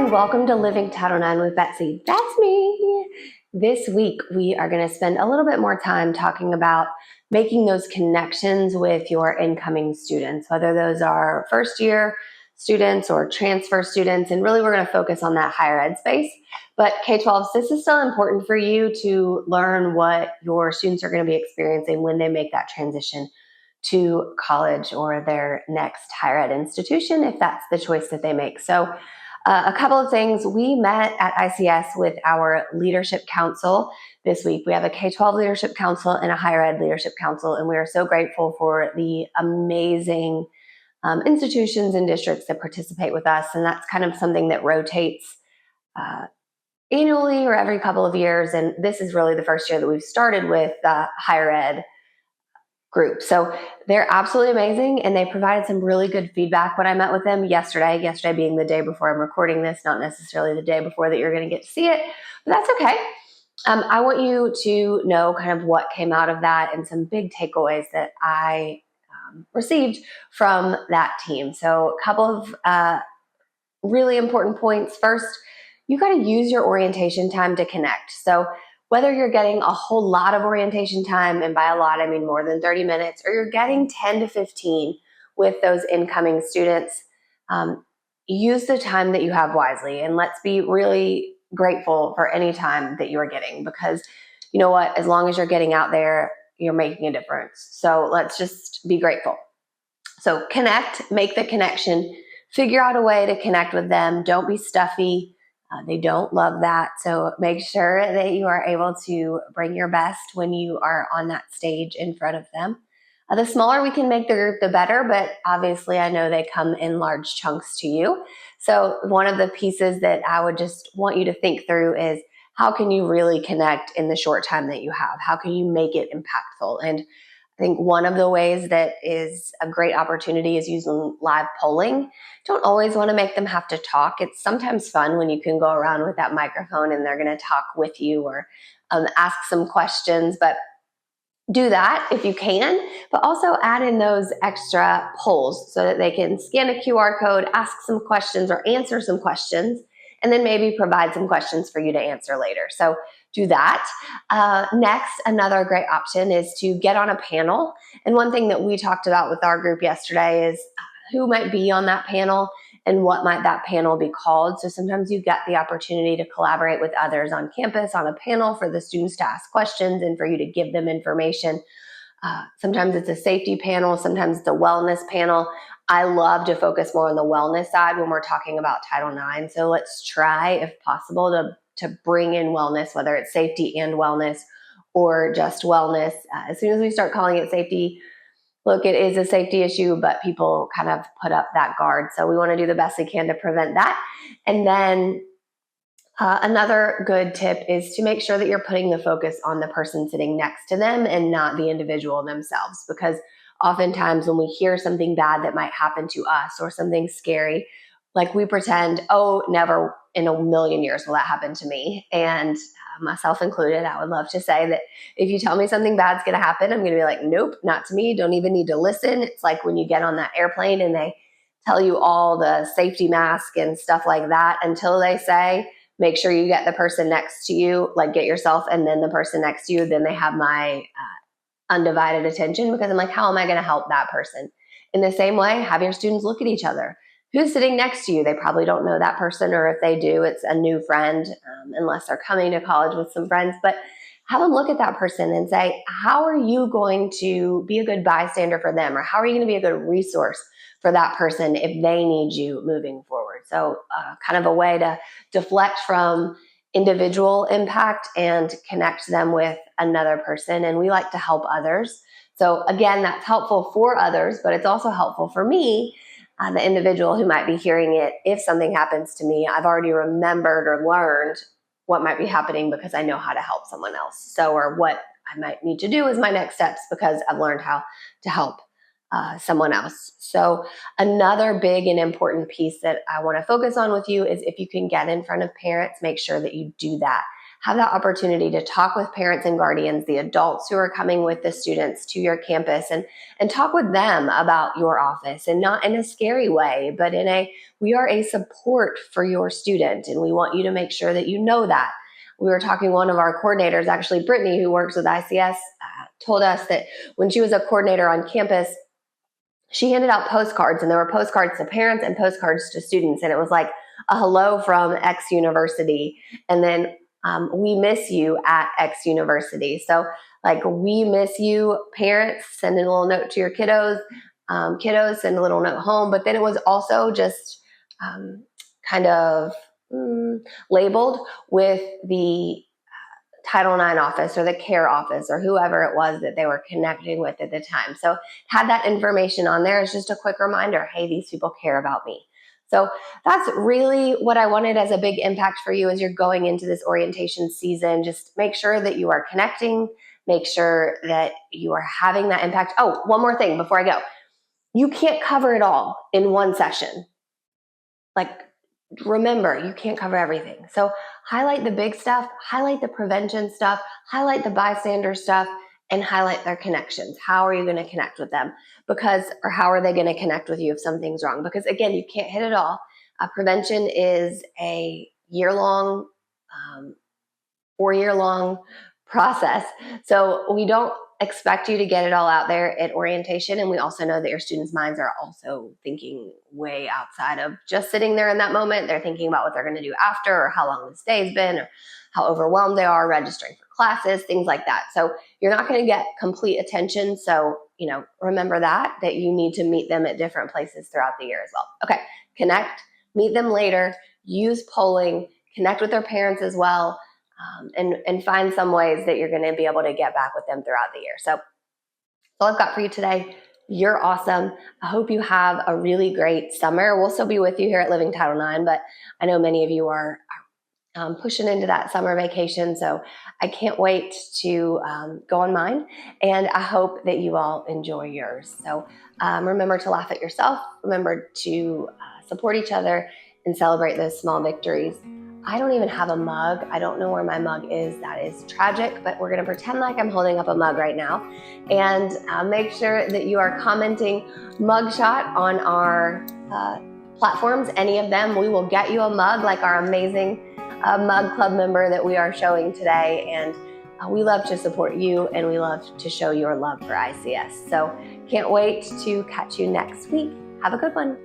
and welcome to Living Title IX with Betsy. That's me. This week, we are going to spend a little bit more time talking about making those connections with your incoming students, whether those are first year students or transfer students. And really, we're going to focus on that higher ed space. But K-12s, this is still important for you to learn what your students are going to be experiencing when they make that transition to college or their next higher ed institution, if that's the choice that they make. So a couple of things. We met at ICS with our leadership council this week. We have a K-12 leadership council and a higher ed leadership council, and we are so grateful for the amazing institutions and districts that participate with us. And that's kind of something that rotates annually or every couple of years. And this is really the first year that we've started with higher ed group. So they're absolutely amazing, and they provided some really good feedback when I met with them yesterday being the day before I'm recording this, not necessarily the day before that you're going to get to see it, but that's okay. I want you to know kind of what came out of that and some big takeaways that I received from that team. So a couple of really important points. First, you got to use your orientation time to connect. So whether you're getting a whole lot of orientation time, and by a lot, I mean more than 30 minutes, or you're getting 10 to 15 with those incoming students, use the time that you have wisely. And let's be really grateful for any time that you are getting, because you know what, as long as you're getting out there, you're making a difference. So let's just be grateful. So connect, make the connection, figure out a way to connect with them. Don't be stuffy. They don't love that. So make sure that you are able to bring your best when you are on that stage in front of them. The smaller we can make the group, the better, but obviously I know they come in large chunks to you. So one of the pieces that I would just want you to think through is, how can you really connect in the short time that you have? How can you make it impactful? And I think one of the ways that is a great opportunity is using live polling. Don't always want to make them have to talk. It's sometimes fun when you can go around with that microphone and they're going to talk with you or ask some questions, but do that if you can, but also add in those extra polls so that they can scan a QR code, ask some questions or answer some questions, and then maybe provide some questions for you to answer later. So do that. Next, another great option is to get on a panel. And one thing that we talked about with our group yesterday is who might be on that panel and what might that panel be called. So sometimes you get the opportunity to collaborate with others on campus on a panel for the students to ask questions and for you to give them information. Sometimes it's a safety panel, sometimes it's a wellness panel. I love to focus more on the wellness side when we're talking about Title IX. So let's try, if possible, to bring in wellness, whether it's safety and wellness or just wellness. As soon as we start calling it safety, look, it is a safety issue, but people kind of put up that guard. So we want to do the best we can to prevent that. And then another good tip is to make sure that you're putting the focus on the person sitting next to them and not the individual themselves, because oftentimes when we hear something bad that might happen to us or something scary, like we pretend, oh, never in a million years will that happen to me. And myself included, I would love to say that if you tell me something bad's going to happen, I'm going to be like, nope, not to me. Don't even need to listen. It's like when you get on that airplane and they tell you all the safety mask and stuff like that until they say, make sure you get the person next to you, like get yourself and then the person next to you, then they have my undivided attention, because I'm like, how am I going to help that person? In the same way, have your students look at each other. Who's sitting next to you? They probably don't know that person, or if they do, it's a new friend, unless they're coming to college with some friends. But have them look at that person and say, how are you going to be a good bystander for them? Or how are you going to be a good resource for that person if they need you moving forward? So kind of a way to deflect from individual impact and connect them with another person. And we like to help others. So again, that's helpful for others, but it's also helpful for me, the individual who might be hearing it. If something happens to me, I've already remembered or learned what might be happening because I know how to help someone else. So, or what I might need to do as my next steps because I've learned how to help someone else. So another big and important piece that I want to focus on with you is, if you can get in front of parents, make sure that you do that. have that opportunity to talk with parents and guardians, the adults who are coming with the students to your campus, and talk with them about your office, and not in a scary way, but we are a support for your student, and we want you to make sure that you know that. We were talking, one of our coordinators, actually Brittany, who works with ICS, told us that when she was a coordinator on campus, she handed out postcards, and there were postcards to parents and postcards to students, and it was like a hello from X university, and then we miss you at X university. So like, we miss you, parents, send a little note to your kiddos send a little note home. But then it was also just kind of labeled with the Title IX office or the care office or whoever it was that they were connecting with at the time. So had that information on there as just a quick reminder, hey, these people care about me. So that's really what I wanted as a big impact for you as you're going into this orientation season. Just make sure that you are connecting, make sure that you are having that impact. Oh, one more thing before I go. You can't cover it all in one session. Like, remember, you can't cover everything. So highlight the big stuff, highlight the prevention stuff, highlight the bystander stuff, and highlight their connections. How are you going to connect with them? Or how are they going to connect with you if something's wrong? Because again, you can't hit it all. Prevention is a year-long, 4-year-long process. So we don't expect you to get it all out there at orientation. And we also know that your students' minds are also thinking way outside of just sitting there in that moment. They're thinking about what they're going to do after, or how long this day's been, or how overwhelmed they are registering for classes, things like that. So you're not going to get complete attention. So, remember that you need to meet them at different places throughout the year as well. Okay, connect, meet them later, use polling, connect with their parents as well. And find some ways that you're going to be able to get back with them throughout the year. So that's all I've got for you today. You're awesome. I hope you have a really great summer. We'll still be with you here at Living Title IX, but I know many of you are pushing into that summer vacation. So I can't wait to go on mine, and I hope that you all enjoy yours. So remember to laugh at yourself. Remember to support each other and celebrate those small victories. I don't even have a mug. I don't know where my mug is. That is tragic, but we're going to pretend like I'm holding up a mug right now. And make sure that you are commenting mugshot on our platforms, any of them. We will get you a mug, like our amazing mug club member that we are showing today. And we love to support you, and we love to show your love for ICS. So can't wait to catch you next week. Have a good one.